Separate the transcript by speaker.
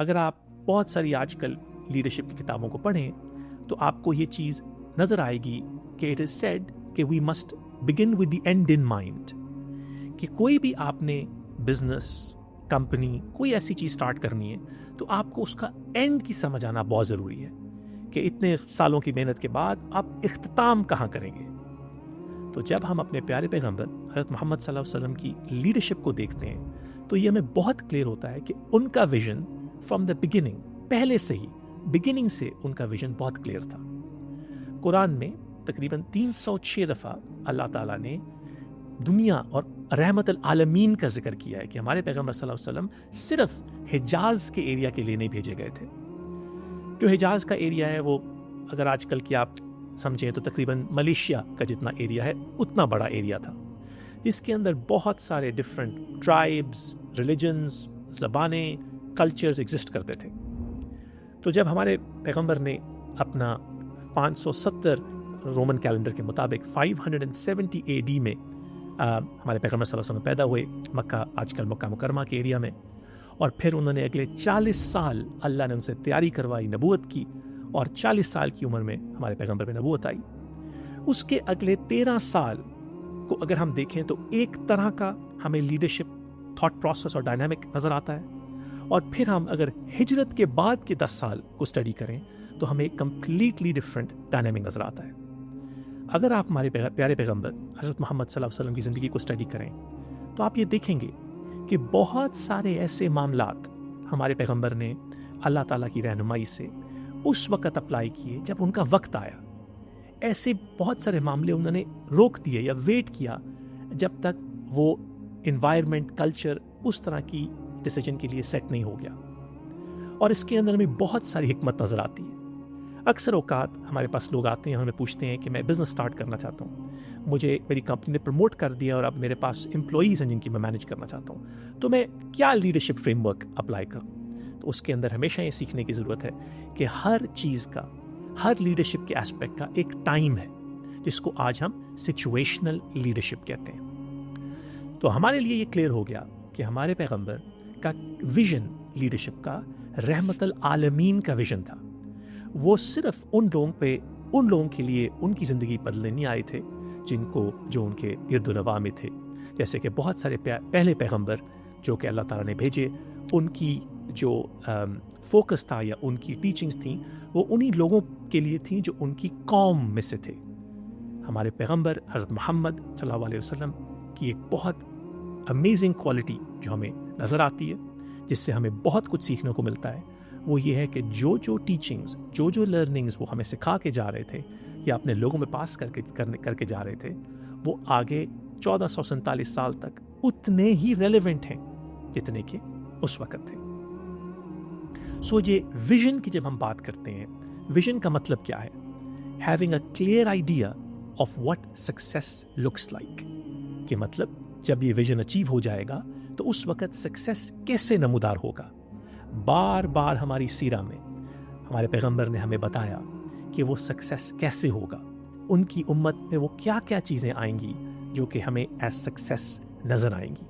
Speaker 1: اگر آپ بہت ساری آج کل لیڈرشپ کی کتابوں کو پڑھیں تو آپ کو یہ چیز نظر آئے گی کہ اٹ از سیڈ کہ we must begin with the end in mind, کہ کوئی بھی آپ نے بزنس، کمپنی، کوئی ایسی چیز سٹارٹ کرنی ہے تو آپ کو اس کا اینڈ کی سمجھ آنا بہت ضروری ہے کہ اتنے سالوں کی محنت کے بعد آپ اختتام کہاں کریں گے۔ تو جب ہم اپنے پیارے پیغمبر حضرت محمد صلی اللہ علیہ وسلم کی لیڈرشپ کو دیکھتے ہیں تو یہ ہمیں بہت کلیئر ہوتا ہے کہ ان کا ویژن فرام دا بگننگ، پہلے سے ہی بگننگ سے ان کا ویژن بہت کلیئر تھا۔ قرآن میں تقریباً 306 دفعہ اللہ تعالیٰ نے دنیا اور رحمت العالمین کا ذکر کیا ہے کہ ہمارے پیغمبر صلی اللہ علیہ وسلم صرف حجاز کے ایریا کے لیے نہیں بھیجے گئے تھے۔ جو حجاز کا ایریا ہے وہ اگر آج کل کی آپ سمجھیں تو تقریباً ملیشیا کا جتنا ایریا ہے اتنا بڑا ایریا تھا، جس کے اندر بہت سارے ڈفرینٹ ٹرائبز، ریلیجنز، زبانیں، کلچرز ایگزسٹ کرتے تھے۔ تو جب ہمارے پیغمبر نے اپنا 570 رومن کیلنڈر کے مطابق 570 AD میں ہمارے پیغمبر صلی اللہ علیہ وسلم پیدا ہوئے مکہ، آج کل مکہ مکرمہ کے ایریا میں، اور پھر انہوں نے اگلے 40 سال اللہ نے ان سے تیاری کروائی، نبوت کی، اور 40 سال کی عمر میں ہمارے پیغمبر پہ نبوت آئی۔ اس کے اگلے 13 سال کو اگر ہم دیکھیں تو ایک طرح کا ہمیں لیڈرشپ تھاٹ پروسیس اور ڈائنامک نظر آتا ہے، اور پھر ہم اگر ہجرت کے بعد کے 10 سال کو اسٹڈی کریں تو ہمیں کمپلیٹلی ڈفرینٹ ڈائنامک نظر آتا ہے۔ اگر آپ ہمارے پیارے پیغمبر حضرت محمد صلی اللہ علیہ وسلم کی زندگی کو اسٹڈی کریں تو آپ یہ دیکھیں گے کہ بہت سارے ایسے معاملات ہمارے پیغمبر نے اللہ تعالیٰ کی رہنمائی سے اس وقت اپلائی کیے جب ان کا وقت آیا۔ ایسے بہت سارے معاملے انہوں نے روک دیے یا ویٹ کیا جب تک وہ انوائرمنٹ، کلچر اس طرح کی ڈیسیجن کے لیے سیٹ نہیں ہو گیا، اور اس کے اندر ہمیں بہت ساری حکمت نظر آتی ہے۔ اکثر اوقات ہمارے پاس لوگ آتے ہیں، ہمیں پوچھتے ہیں کہ میں بزنس سٹارٹ کرنا چاہتا ہوں، مجھے میری کمپنی نے پروموٹ کر دیا اور اب میرے پاس امپلائیز ہیں جن کی میں مینیج کرنا چاہتا ہوں، تو میں کیا لیڈرشپ فریم ورک اپلائی کروں؟ تو اس کے اندر ہمیشہ یہ سیکھنے کی ضرورت ہے کہ ہر چیز کا، ہر لیڈرشپ کے اسپیکٹ کا ایک ٹائم ہے جس کو آج ہم سچویشنل لیڈرشپ کہتے ہیں۔ تو ہمارے لیے یہ کلیئر ہو گیا کہ ہمارے پیغمبر کا ویژن لیڈرشپ کا رحمت العالمین کا ویژن تھا۔ وہ صرف ان لوگوں کے لیے ان کی زندگی بدلنے نہیں آئے تھے جو ان کے گرد و نواح میں تھے، جیسے کہ بہت سارے پہلے پیغمبر جو کہ اللہ تعالیٰ نے بھیجے، ان کی جو فوکس تھا یا ان کی ٹیچنگز تھیں وہ انہی لوگوں کے لیے تھیں جو ان کی قوم میں سے تھے۔ ہمارے پیغمبر حضرت محمد صلی اللہ علیہ وسلم کی ایک بہت امیزنگ کوالٹی جو ہمیں نظر آتی ہے، جس سے ہمیں بہت کچھ سیکھنے کو ملتا ہے، وہ یہ ہے کہ جو ٹیچنگز، جو لرننگز وہ ہمیں سکھا کے جا رہے تھے یا اپنے لوگوں میں پاس کر کے جا رہے تھے، وہ آگے 1447 سال تک اتنے ہی ریلیونٹ ہیں جتنے کہ اس وقت تھے۔ یہ ویژن کی جب ہم بات کرتے ہیں، ویژن کا مطلب کیا ہے؟ Having a clear idea of what success looks like, کہ مطلب جب یہ ویژن اچیو ہو جائے گا تو اس وقت سکسیس کیسے نمودار ہوگا۔ بار بار ہماری سیرہ میں ہمارے پیغمبر نے ہمیں بتایا کہ وہ سکسیس کیسے ہوگا، ان کی امت میں وہ کیا کیا چیزیں آئیں گی جو کہ ہمیں ایز سکسیس نظر آئیں گی۔